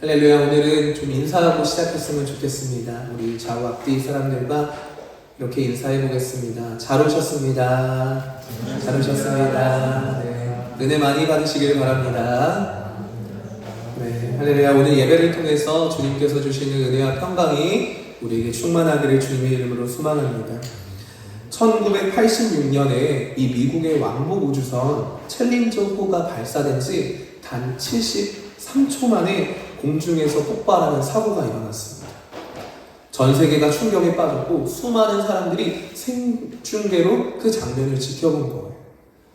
할렐루야. 오늘은 좀 인사하고 시작했으면 좋겠습니다. 우리 좌우 앞뒤 사람들과 이렇게 인사해 보겠습니다. 잘 오셨습니다. 잘 오셨습니다. 네. 은혜 많이 받으시길 바랍니다. 네. 할렐루야. 오늘 예배를 통해서 주님께서 주시는 은혜와 평강이 우리에게 충만하기를 주님의 이름으로 소망합니다. 1986년에 이 미국의 왕복 우주선 챌린저4가 발사된 지 단 73초 만에 공중에서 폭발하는 사고가 일어났습니다. 전 세계가 충격에 빠졌고 수많은 사람들이 생중계로 그 장면을 지켜본 거예요.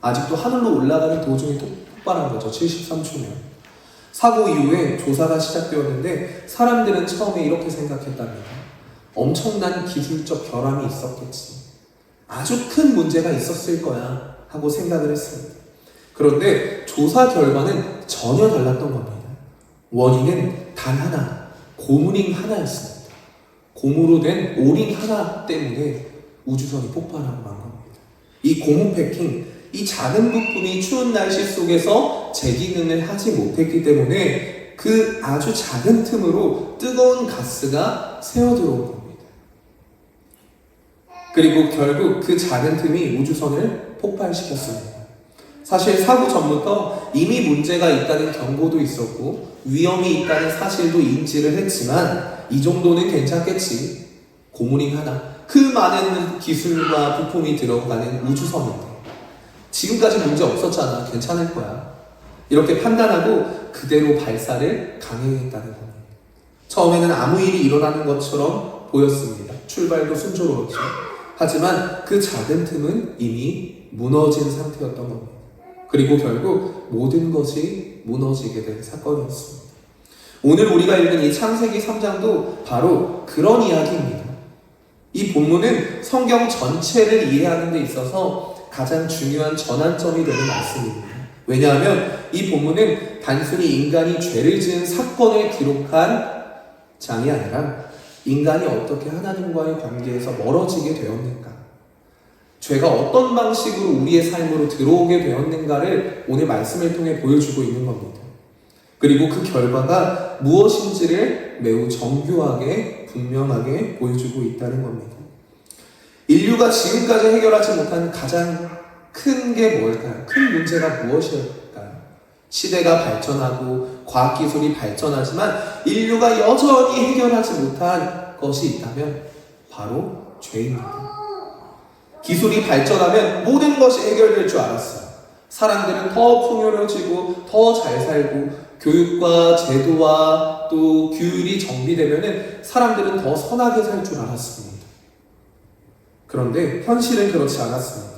아직도 하늘로 올라가는 도중에 폭발한 거죠. 73초면. 사고 이후에 조사가 시작되었는데 사람들은 처음에 이렇게 생각했답니다. 엄청난 기술적 결함이 있었겠지. 아주 큰 문제가 있었을 거야 하고 생각을 했습니다. 그런데 조사 결과는 전혀 달랐던 겁니다. 원인은 단 하나, 고무링 하나였습니다. 고무로 된 오링 하나 때문에 우주선이 폭발하고 만 겁니다. 이 고무 패킹, 이 작은 부품이 추운 날씨 속에서 제 기능을 하지 못했기 때문에 그 아주 작은 틈으로 뜨거운 가스가 새어 들어온 겁니다. 그리고 결국 그 작은 틈이 우주선을 폭발시켰습니다. 사실 사고 전부터 이미 문제가 있다는 경고도 있었고 위험이 있다는 사실도 인지를 했지만 이 정도는 괜찮겠지. 고무링 하나, 그 많은 기술과 부품이 들어가는 우주선인데 지금까지 문제 없었잖아. 괜찮을 거야. 이렇게 판단하고 그대로 발사를 강행했다는 겁니다. 처음에는 아무 일이 일어나는 것처럼 보였습니다. 출발도 순조로웠죠. 하지만 그 작은 틈은 이미 무너진 상태였던 겁니다. 그리고 결국 모든 것이 무너지게 된 사건이었습니다. 오늘 우리가 읽은 이 창세기 3장도 바로 그런 이야기입니다. 이 본문은 성경 전체를 이해하는 데 있어서 가장 중요한 전환점이 되는 말씀입니다. 왜냐하면 이 본문은 단순히 인간이 죄를 지은 사건을 기록한 장이 아니라 인간이 어떻게 하나님과의 관계에서 멀어지게 되었는가, 죄가 어떤 방식으로 우리의 삶으로 들어오게 되었는가를 오늘 말씀을 통해 보여주고 있는 겁니다. 그리고 그 결과가 무엇인지를 매우 정교하게 분명하게 보여주고 있다는 겁니다. 인류가 지금까지 해결하지 못한 가장 큰 게 뭘까요? 큰 문제가 무엇일까요? 시대가 발전하고 과학기술이 발전하지만 인류가 여전히 해결하지 못한 것이 있다면 바로 죄입니다. 기술이 발전하면 모든 것이 해결될 줄 알았어요. 사람들은 더 풍요로워지고 더 잘 살고 교육과 제도와 또 규율이 정비되면 사람들은 더 선하게 살 줄 알았습니다. 그런데 현실은 그렇지 않았습니다.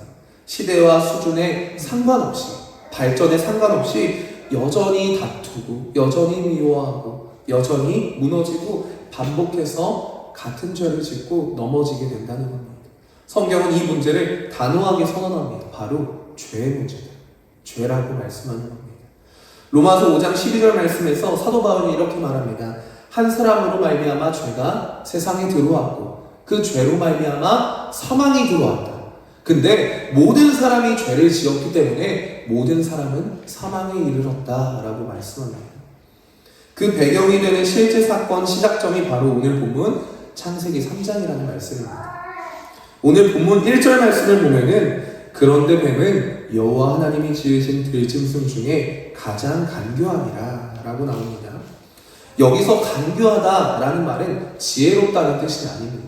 시대와 수준에 상관없이, 발전에 상관없이 여전히 다투고 여전히 미워하고 여전히 무너지고 반복해서 같은 죄를 짓고 넘어지게 된다는 겁니다. 성경은 이 문제를 단호하게 선언합니다. 바로 죄의 문제다. 죄라고 말씀하는 겁니다. 로마서 5장 12절 말씀에서 사도 바울이 이렇게 말합니다. 한 사람으로 말미암아 죄가 세상에 들어왔고 그 죄로 말미암아 사망이 들어왔다. 근데 모든 사람이 죄를 지었기 때문에 모든 사람은 사망에 이르렀다라고 말씀합니다. 그 배경이 되는 실제 사건 시작점이 바로 오늘 본문 창세기 3장이라는 말씀입니다. 오늘 본문 1절 말씀을 보면은 그런데 뱀은 여호와 하나님이 지으신 들짐승 중에 가장 간교함이라 라고 나옵니다. 여기서 간교하다 라는 말은 지혜롭다는 뜻이 아닙니다.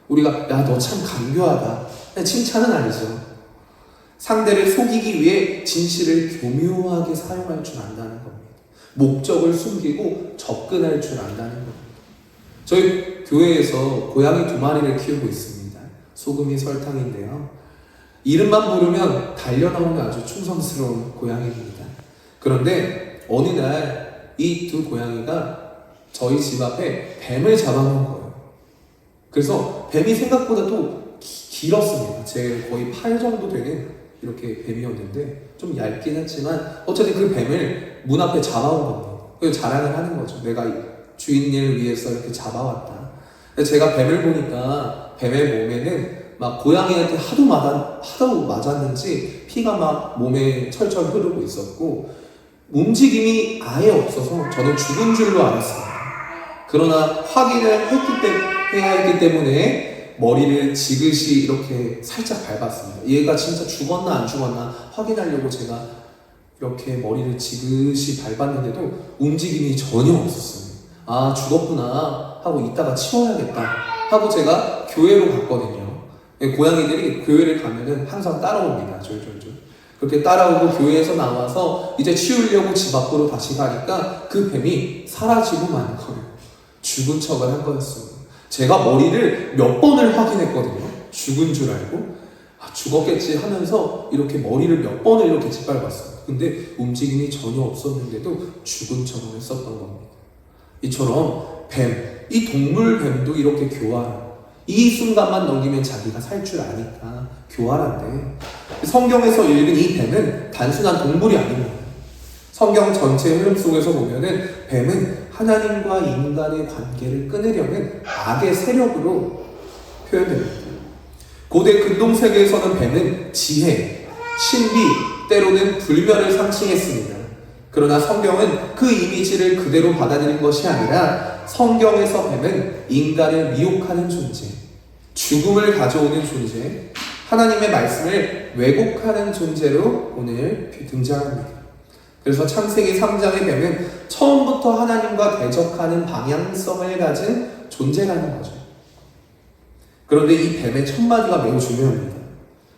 우리가 야 너 참 간교하다, 칭찬은 아니죠. 상대를 속이기 위해 진실을 교묘하게 사용할 줄 안다는 겁니다. 목적을 숨기고 접근할 줄 안다는 겁니다. 저희 교회에서 고양이 2마리를 키우고 있습니다. 소금이 설탕인데요. 이름만 부르면 달려나오는 아주 충성스러운 고양이입니다. 그런데 어느 날 이 두 고양이가 저희 집 앞에 뱀을 잡아놓은 거예요. 그래서 뱀이 생각보다 또 길었습니다. 제 거의 팔 정도 되는 이렇게 뱀이었는데 좀 얇긴 했지만 어쨌든 그 뱀을 문 앞에 잡아온 겁니다. 그래서 자랑을 하는 거죠. 내가 주인을 위해서 이렇게 잡아왔다. 제가 뱀을 보니까 뱀의 몸에는 막 고양이한테 하도 맞았는지 피가 막 몸에 철철 흐르고 있었고 움직임이 아예 없어서 저는 죽은 줄로 알았습니다. 그러나 확인을 해야 했기 때문에 머리를 지그시 이렇게 살짝 밟았습니다. 얘가 진짜 죽었나 안 죽었나 확인하려고 제가 이렇게 머리를 지그시 밟았는데도 움직임이 전혀 없었어요. 아, 죽었구나 하고 이따가 치워야겠다 하고 제가 교회로 갔거든요. 고양이들이 교회를 가면은 항상 따라옵니다. 졸졸졸. 그렇게 따라오고 교회에서 나와서 이제 치우려고 집 앞으로 다시 가니까 그 뱀이 사라지고 만 거예요. 죽은 척을 한 거였어요. 제가 머리를 몇 번을 확인했거든요. 죽은 줄 알고 죽었겠지 하면서 이렇게 머리를 몇 번을 이렇게 짓밟았어요. 근데 움직임이 전혀 없었는데도 죽은 척을 했었던 겁니다. 이처럼 뱀, 이 동물 뱀도 이렇게 교활해요. 이 순간만 넘기면 자기가 살 줄 아니까 교활한데, 성경에서 읽은 이 뱀은 단순한 동물이 아닙니다. 성경 전체 흐름 속에서 보면은 뱀은 하나님과 인간의 관계를 끊으려는 악의 세력으로 표현됩니다. 고대 근동 세계에서는 뱀은 지혜, 신비, 때로는 불멸을 상징했습니다. 그러나 성경은 그 이미지를 그대로 받아들인 것이 아니라 성경에서 뱀은 인간을 미혹하는 존재, 죽음을 가져오는 존재, 하나님의 말씀을 왜곡하는 존재로 오늘 등장합니다. 그래서 창세기 3장의 뱀은 처음부터 하나님과 대적하는 방향성을 가진 존재라는 거죠. 그런데 이 뱀의 첫 마디가 매우 중요합니다.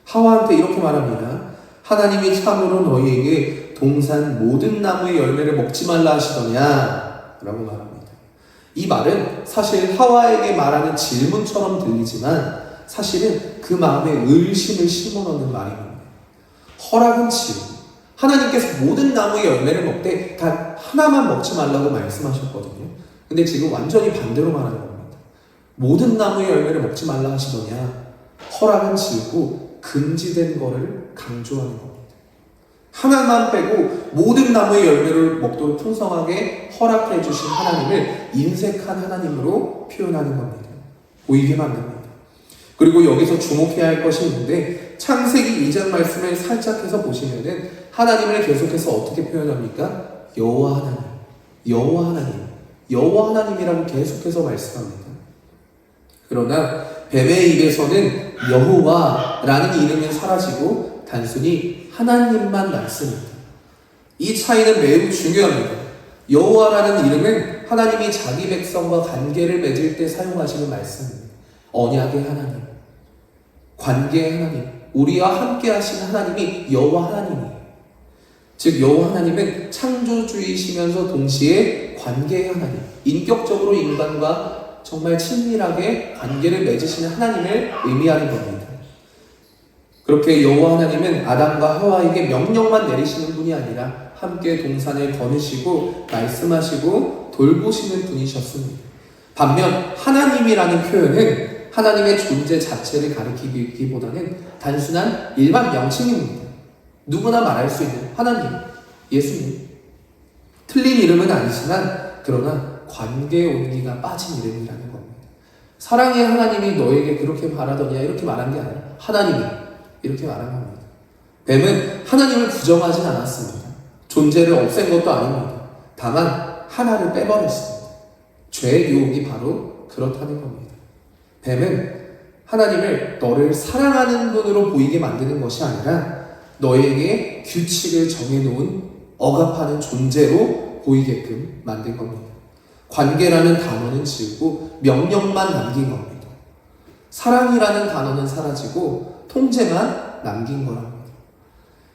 하와한테 이렇게 말합니다. 하나님이 참으로 너희에게 동산 모든 나무의 열매를 먹지 말라 하시더냐 라고 말합니다. 이 말은 사실 하와에게 말하는 질문처럼 들리지만 사실은 그 마음에 의심을 심어넣는 말입니다. 허락은 지우고 하나님께서 모든 나무의 열매를 먹되 단 하나만 먹지 말라고 말씀하셨거든요. 근데 지금 완전히 반대로 말하는 겁니다. 모든 나무의 열매를 먹지 말라 하시더냐. 허락은 지우고 금지된 거를 강조하는 겁니다. 하나만 빼고 모든 나무의 열매를 먹도록 풍성하게 허락해 주신 하나님을 인색한 하나님으로 표현하는 겁니다. 보이게 만듭니다. 그리고 여기서 주목해야 할 것이 있는데 창세기 2장 말씀을 살짝 해서 보시면은 하나님을 계속해서 어떻게 표현합니까? 여호와 하나님, 여호와 하나님, 여호와 하나님이라고 계속해서 말씀합니다. 그러나 뱀의 입에서는 여호와라는 이름이 사라지고 단순히 하나님만 남습니다. 이 차이는 매우 중요합니다. 여호와라는 이름은 하나님이 자기 백성과 관계를 맺을 때 사용하시는 말씀입니다. 언약의 하나님, 관계의 하나님, 우리와 함께 하신 하나님이 여호와 하나님이에요. 즉 여호와 하나님은 창조주이시면서 동시에 관계의 하나님, 인격적으로 인간과 정말 친밀하게 관계를 맺으시는 하나님을 의미하는 겁니다. 그렇게 여호와 하나님은 아담과 하와에게 명령만 내리시는 분이 아니라 함께 동산을 거느시고 말씀하시고 돌보시는 분이셨습니다. 반면 하나님이라는 표현은 하나님의 존재 자체를 가리키기보다는 단순한 일반 명칭입니다. 누구나 말할 수 있는 하나님, 예수님. 틀린 이름은 아니지만 그러나 관계의 온기가 빠진 이름이라는 겁니다. 사랑의 하나님이 너에게 그렇게 말하더냐 이렇게 말한 게 아니라 하나님이 이렇게 말한 겁니다. 뱀은 하나님을 부정하진 않았습니다. 존재를 없앤 것도 아닙니다. 다만 하나를 빼버렸습니다. 죄의 유혹이 바로 그렇다는 겁니다. 뱀은 하나님을 너를 사랑하는 분으로 보이게 만드는 것이 아니라 너에게 규칙을 정해놓은 억압하는 존재로 보이게끔 만든 겁니다. 관계라는 단어는 지우고 명령만 남긴 겁니다. 사랑이라는 단어는 사라지고 통제만 남긴 거랍니다.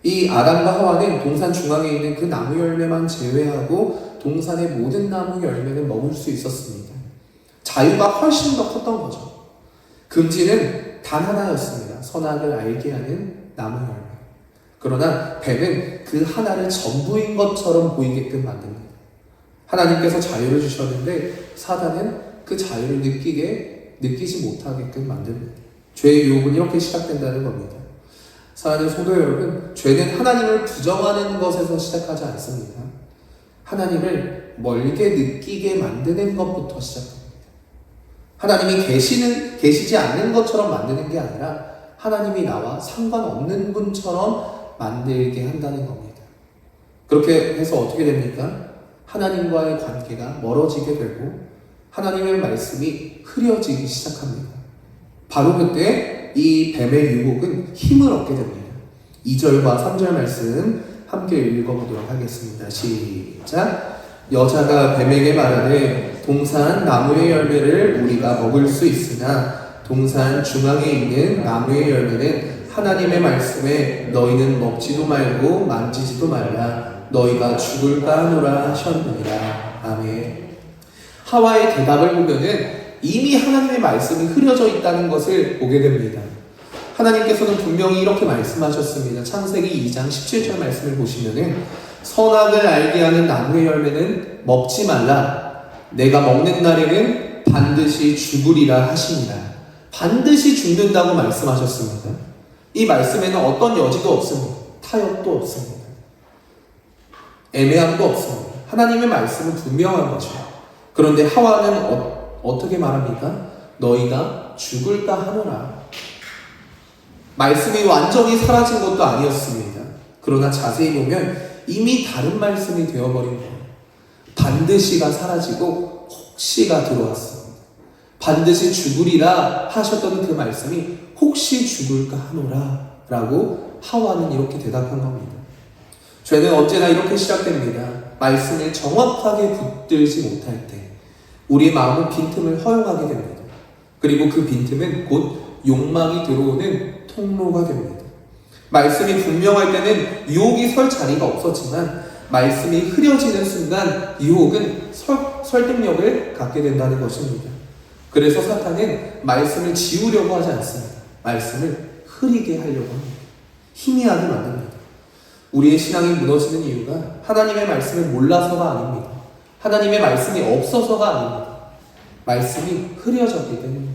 이 아담과 하와는 동산 중앙에 있는 그 나무 열매만 제외하고 동산의 모든 나무 열매는 먹을 수 있었습니다. 자유가 훨씬 더 컸던 거죠. 금지는 단 하나였습니다. 선악을 알게 하는 나무 열매. 그러나 뱀은 그 하나를 전부인 것처럼 보이게끔 만듭니다. 하나님께서 자유를 주셨는데 사단은 그 자유를 느끼지 못하게끔 만듭니다. 죄의 유혹은 이렇게 시작된다는 겁니다. 사랑하는 성도 여러분, 죄는 하나님을 부정하는 것에서 시작하지 않습니다. 하나님을 멀게 느끼게 만드는 것부터 시작합니다. 하나님이 계시지 않는 것처럼 만드는 게 아니라 하나님이 나와 상관없는 분처럼 만들게 한다는 겁니다. 그렇게 해서 어떻게 됩니까? 하나님과의 관계가 멀어지게 되고 하나님의 말씀이 흐려지기 시작합니다. 바로 그때 이 뱀의 유혹은 힘을 얻게 됩니다. 2절과 3절 말씀 함께 읽어보도록 하겠습니다. 시작. 여자가 뱀에게 말하되 동산 나무의 열매를 우리가 먹을 수 있으나 동산 중앙에 있는 나무의 열매는 하나님의 말씀에 너희는 먹지도 말고 만지지도 말라 너희가 죽을까 하노라 하셨느니라. 아멘. 하와의 대답을 보면은 이미 하나님의 말씀이 흐려져 있다는 것을 보게 됩니다. 하나님께서는 분명히 이렇게 말씀하셨습니다. 창세기 2장 17절 말씀을 보시면은 선악을 알게 하는 나무의 열매는 먹지 말라. 내가 먹는 날에는 반드시 죽으리라 하시니라. 반드시 죽는다고 말씀하셨습니다. 이 말씀에는 어떤 여지도 없습니다. 타협도 없습니다. 애매함도 없습니다. 하나님의 말씀은 분명한 거죠. 그런데 하와는 어떻게 말합니까? 너희가 죽을까 하노라. 말씀이 완전히 사라진 것도 아니었습니다. 그러나 자세히 보면 이미 다른 말씀이 되어버린 거예요. 반드시가 사라지고 혹시가 들어왔습니다. 반드시 죽으리라 하셨던 그 말씀이 혹시 죽을까 하노라 라고 하와는 이렇게 대답한 겁니다. 죄는 언제나 이렇게 시작됩니다. 말씀을 정확하게 붙들지 못할 때 우리의 마음은 빈틈을 허용하게 됩니다. 그리고 그 빈틈은 곧 욕망이 들어오는 통로가 됩니다. 말씀이 분명할 때는 유혹이 설 자리가 없었지만 말씀이 흐려지는 순간 유혹은 설득력을 갖게 된다는 것입니다. 그래서 사탄은 말씀을 지우려고 하지 않습니다. 말씀을 흐리게 하려고 합니다. 희미하게 만듭니다. 우리의 신앙이 무너지는 이유가 하나님의 말씀을 몰라서가 아닙니다. 하나님의 말씀이 없어서가 아닙니다. 말씀이 흐려졌기 때문입니다.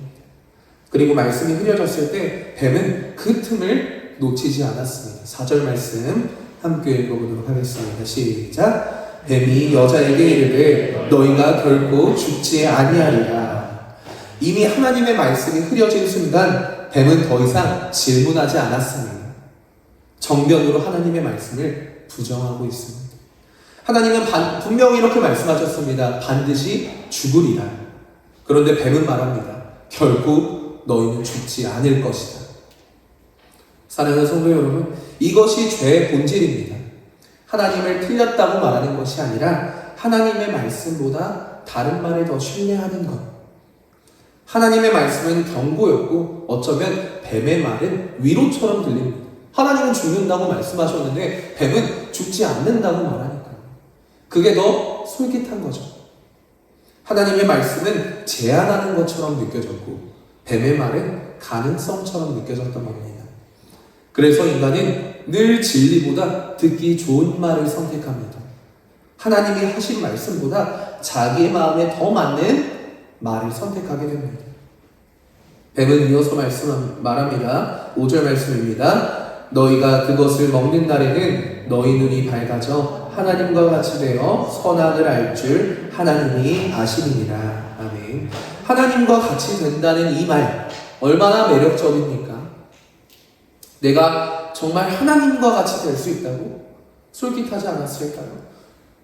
그리고 말씀이 흐려졌을 때 뱀은 그 틈을 놓치지 않았습니다. 4절 말씀 함께 읽어보도록 하겠습니다. 시작. 뱀이 여자에게 이르되 너희가 결코 죽지 아니하리라. 이미 하나님의 말씀이 흐려진 순간 뱀은 더 이상 질문하지 않았습니다. 정면으로 하나님의 말씀을 부정하고 있습니다. 하나님은 분명히 이렇게 말씀하셨습니다. 반드시 죽으리라. 그런데 뱀은 말합니다. 결국 너희는 죽지 않을 것이다. 사랑하는 성도 여러분, 이것이 죄의 본질입니다. 하나님을 틀렸다고 말하는 것이 아니라 하나님의 말씀보다 다른 말을 더 신뢰하는 것. 하나님의 말씀은 경고였고 어쩌면 뱀의 말은 위로처럼 들립니다. 하나님은 죽는다고 말씀하셨는데 뱀은 죽지 않는다고 말하니까요. 그게 더 솔깃한 거죠. 하나님의 말씀은 제안하는 것처럼 느껴졌고 뱀의 말은 가능성처럼 느껴졌던 겁니다. 그래서 인간은 늘 진리보다 듣기 좋은 말을 선택합니다. 하나님이 하신 말씀보다 자기의 마음에 더 맞는 말을 선택하게 됩니다. 뱀은 이어서 말합니다. 5절 말씀입니다. 너희가 그것을 먹는 날에는 너희 눈이 밝아져 하나님과 같이 되어 선악을 알 줄 하나님이 아시느니라. 아멘. 하나님과 같이 된다는 이 말 얼마나 매력적입니까? 내가 정말 하나님과 같이 될 수 있다고 솔깃하지 않았을까요?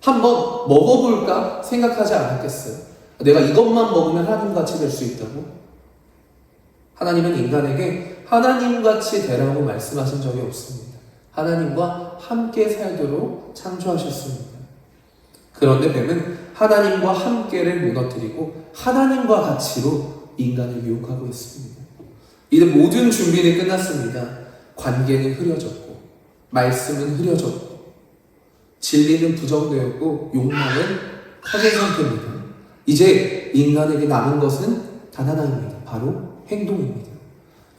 한번 먹어볼까 생각하지 않았겠어요? 내가 이것만 먹으면 하나님같이 될 수 있다고? 하나님은 인간에게 하나님같이 되라고 말씀하신 적이 없습니다. 하나님과 함께 살도록 창조하셨습니다. 그런데 뱀은 하나님과 함께를 무너뜨리고 하나님과 같이로 인간을 유혹하고 있습니다. 이제 모든 준비는 끝났습니다. 관계는 흐려졌고 말씀은 흐려졌고 진리는 부정되었고 욕망은 커진 상태입니다. 이제 인간에게 남은 것은 단 하나입니다. 바로 행동입니다.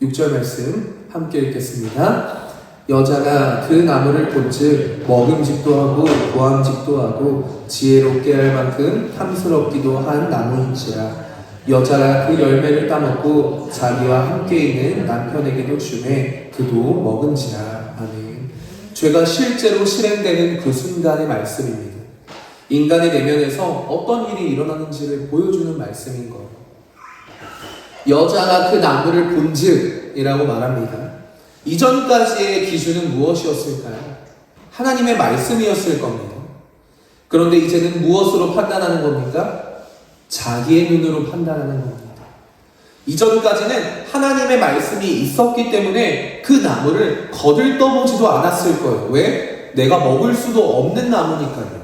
6절 말씀 함께 읽겠습니다. 여자가 그 나무를 본즉 먹음직도 하고 보암직도 하고 지혜롭게 할 만큼 탐스럽기도 한 나무인지라. 여자가 그 열매를 따먹고 자기와 함께 있는 남편에게도 주매 그도 먹은지라. 아멘. 죄가 실제로 실행되는 그 순간의 말씀입니다. 인간의 내면에서 어떤 일이 일어나는지를 보여주는 말씀인 거예요. 여자가 그 나무를 본즉 이라고 말합니다. 이전까지의 기준은 무엇이었을까요? 하나님의 말씀이었을 겁니다. 그런데 이제는 무엇으로 판단하는 겁니까? 자기의 눈으로 판단하는 겁니다. 이전까지는 하나님의 말씀이 있었기 때문에 그 나무를 거들떠보지도 않았을 거예요. 왜? 내가 먹을 수도 없는 나무니까요.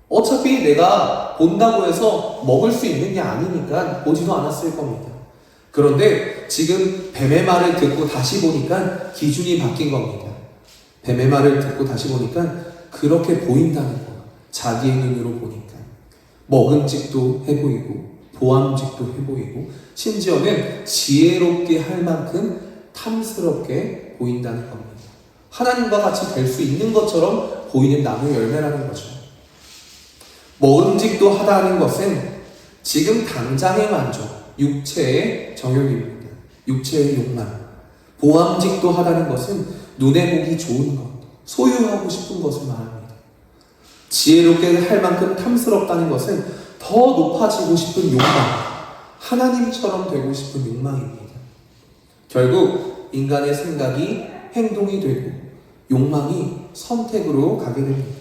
어차피 내가 본다고 해서 먹을 수 있는 게 아니니까 보지도 않았을 겁니다. 그런데 지금 뱀의 말을 듣고 다시 보니까 기준이 바뀐 겁니다. 뱀의 말을 듣고 다시 보니까 그렇게 보인다는 거. 자기의 눈으로 보니까 먹음직도 해 보이고 보암직도 해 보이고 심지어는 지혜롭게 할 만큼 탐스럽게 보인다는 겁니다. 하나님과 같이 될 수 있는 것처럼 보이는 나무 열매라는 거죠. 먹음직도 하다는 것은 지금 당장의 만족, 육체의 정욕입니다. 육체의 욕망. 보암직도 하다는 것은 눈에 보기 좋은 것, 소유하고 싶은 것을 말합니다. 지혜롭게 할 만큼 탐스럽다는 것은 더 높아지고 싶은 욕망, 하나님처럼 되고 싶은 욕망입니다. 결국 인간의 생각이 행동이 되고 욕망이 선택으로 가게 됩니다.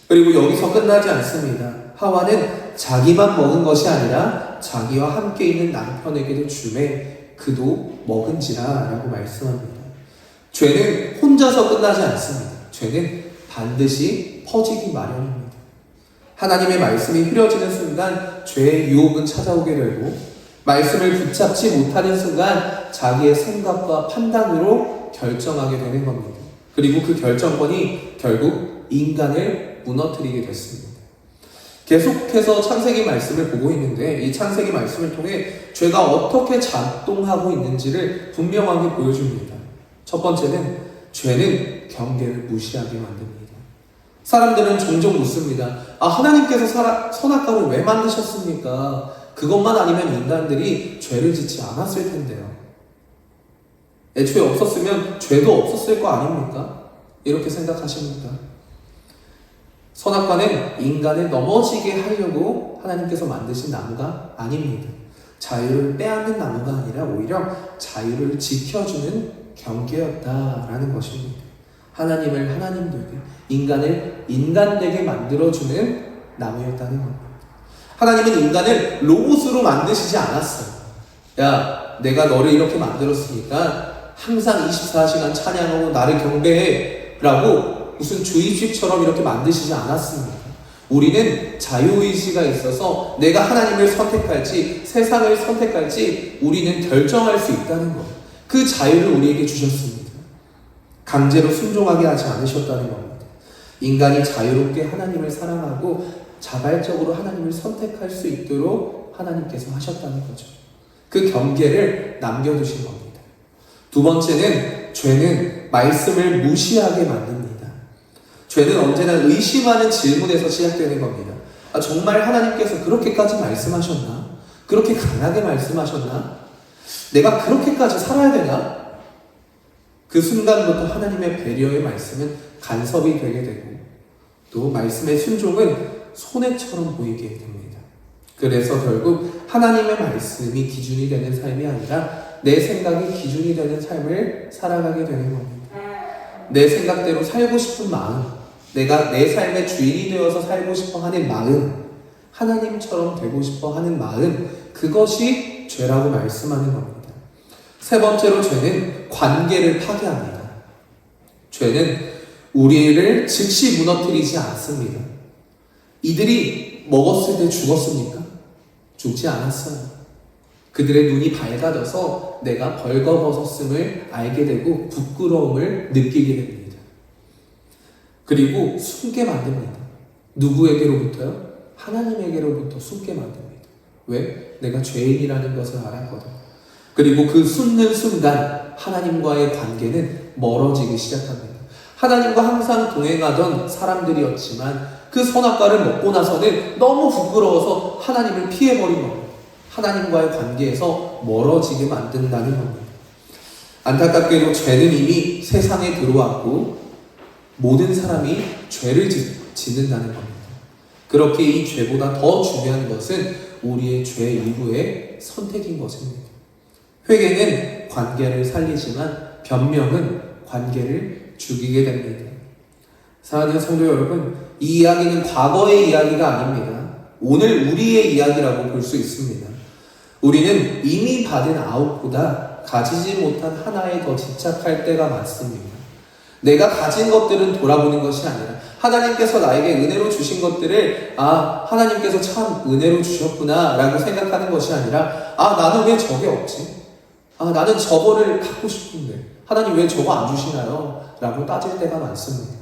그리고 여기서 끝나지 않습니다. 하와는 자기만 먹은 것이 아니라 자기와 함께 있는 남편에게도 주매 그도 먹은지라 라고 말씀합니다. 죄는 혼자서 끝나지 않습니다. 죄는 반드시 퍼지기 마련입니다. 하나님의 말씀이 흐려지는 순간 죄의 유혹은 찾아오게 되고 말씀을 붙잡지 못하는 순간 자기의 생각과 판단으로 결정하게 되는 겁니다. 그리고 그 결정권이 결국 인간을 무너뜨리게 됐습니다. 계속해서 창세기 말씀을 보고 있는데 이 창세기 말씀을 통해 죄가 어떻게 작동하고 있는지를 분명하게 보여줍니다. 첫 번째는 죄는 경계를 무시하게 만듭니다. 사람들은 종종 묻습니다. 하나님께서 선악과를 왜 만드셨습니까? 그것만 아니면 인간들이 죄를 짓지 않았을 텐데요. 애초에 없었으면 죄도 없었을 거 아닙니까? 이렇게 생각하십니까? 선악과는 인간을 넘어지게 하려고 하나님께서 만드신 나무가 아닙니다. 자유를 빼앗는 나무가 아니라 오히려 자유를 지켜주는 경계였다라는 것입니다. 하나님을 하나님 되게, 인간을 인간 되게 만들어주는 나무였다는 겁니다. 하나님은 인간을 로봇으로 만드시지 않았어요. 야, 내가 너를 이렇게 만들었으니까 항상 24시간 찬양하고 나를 경배해 라고 무슨 주입식처럼 이렇게 만드시지 않았습니다. 우리는 자유의지가 있어서 내가 하나님을 선택할지 세상을 선택할지 우리는 결정할 수 있다는 것. 그 자유를 우리에게 주셨습니다. 강제로 순종하게 하지 않으셨다는 겁니다. 인간이 자유롭게 하나님을 사랑하고 자발적으로 하나님을 선택할 수 있도록 하나님께서 하셨다는 거죠. 그 경계를 남겨두신 겁니다. 두 번째는 죄는 말씀을 무시하게 만듭니다. 죄는 언제나 의심하는 질문에서 시작되는 겁니다. 정말 하나님께서 그렇게까지 말씀하셨나? 그렇게 강하게 말씀하셨나? 내가 그렇게까지 살아야 되나? 그 순간부터 하나님의 배려의 말씀은 간섭이 되게 되고 또 말씀의 순종은 손해처럼 보이게 됩니다. 그래서 결국 하나님의 말씀이 기준이 되는 삶이 아니라 내 생각이 기준이 되는 삶을 살아가게 되는 겁니다. 내 생각대로 살고 싶은 마음, 내가 내 삶의 주인이 되어서 살고 싶어 하는 마음, 하나님처럼 되고 싶어 하는 마음, 그것이 죄라고 말씀하는 겁니다. 세 번째로 죄는 관계를 파괴합니다. 죄는 우리를 즉시 무너뜨리지 않습니다. 이들이 먹었을 때 죽었습니까? 죽지 않았어요. 그들의 눈이 밝아져서 내가 벌거벗었음을 알게 되고 부끄러움을 느끼게 됩니다. 그리고 숨게 만듭니다. 누구에게로부터요? 하나님에게로부터 숨게 만듭니다. 왜? 내가 죄인이라는 것을 알았거든. 그리고 그 숨는 순간 하나님과의 관계는 멀어지기 시작합니다. 하나님과 항상 동행하던 사람들이었지만 그 선악과를 먹고 나서는 너무 부끄러워서 하나님을 피해버린 겁니다. 하나님과의 관계에서 멀어지게 만든다는 겁니다. 안타깝게도 죄는 이미 세상에 들어왔고 모든 사람이 죄를 짓는다는 겁니다. 그렇게 이 죄보다 더 중요한 것은 우리의 죄 이후의 선택인 것입니다. 회개는 관계를 살리지만 변명은 관계를 죽이게 됩니다. 사랑하는 성도 여러분, 이 이야기는 과거의 이야기가 아닙니다. 오늘 우리의 이야기라고 볼 수 있습니다. 우리는 이미 받은 아홉보다 가지지 못한 하나에 더 집착할 때가 많습니다. 내가 가진 것들은 돌아보는 것이 아니라 하나님께서 나에게 은혜로 주신 것들을 하나님께서 참 은혜로 주셨구나 라고 생각하는 것이 아니라 나는 왜 저게 없지? 나는 저거를 갖고 싶은데 하나님 왜 저거 안 주시나요? 라고 따질 때가 많습니다.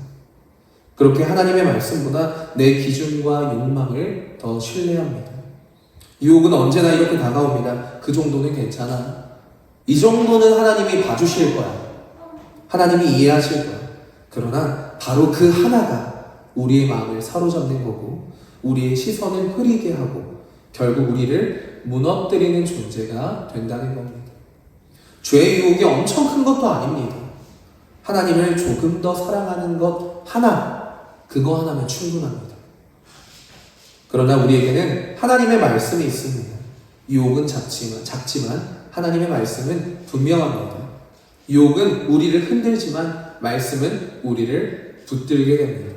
그렇게 하나님의 말씀보다 내 기준과 욕망을 더 신뢰합니다. 유혹은 언제나 이렇게 다가옵니다. 그 정도는 괜찮아. 이 정도는 하나님이 봐주실 거야. 하나님이 이해하실 거야. 그러나 바로 그 하나가 우리의 마음을 사로잡는 거고 우리의 시선을 흐리게 하고 결국 우리를 무너뜨리는 존재가 된다는 겁니다. 죄의 유혹이 엄청 큰 것도 아닙니다. 하나님을 조금 더 사랑하는 것 그거 하나면 충분합니다. 그러나 우리에게는 하나님의 말씀이 있습니다. 유혹은 작지만 하나님의 말씀은 분명합니다. 유혹은 우리를 흔들지만 말씀은 우리를 붙들게 됩니다.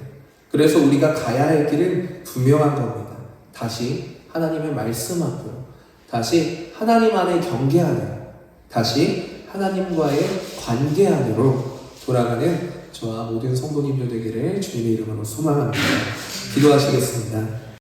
그래서 우리가 가야 할 길은 분명한 겁니다. 다시 하나님의 말씀 앞으로, 다시 하나님 안에 경계 안으로, 다시 하나님과의 관계 안으로 돌아가는 저와 모든 성도님들 되기를 주님의 이름으로 소망합니다. 기도하시겠습니다.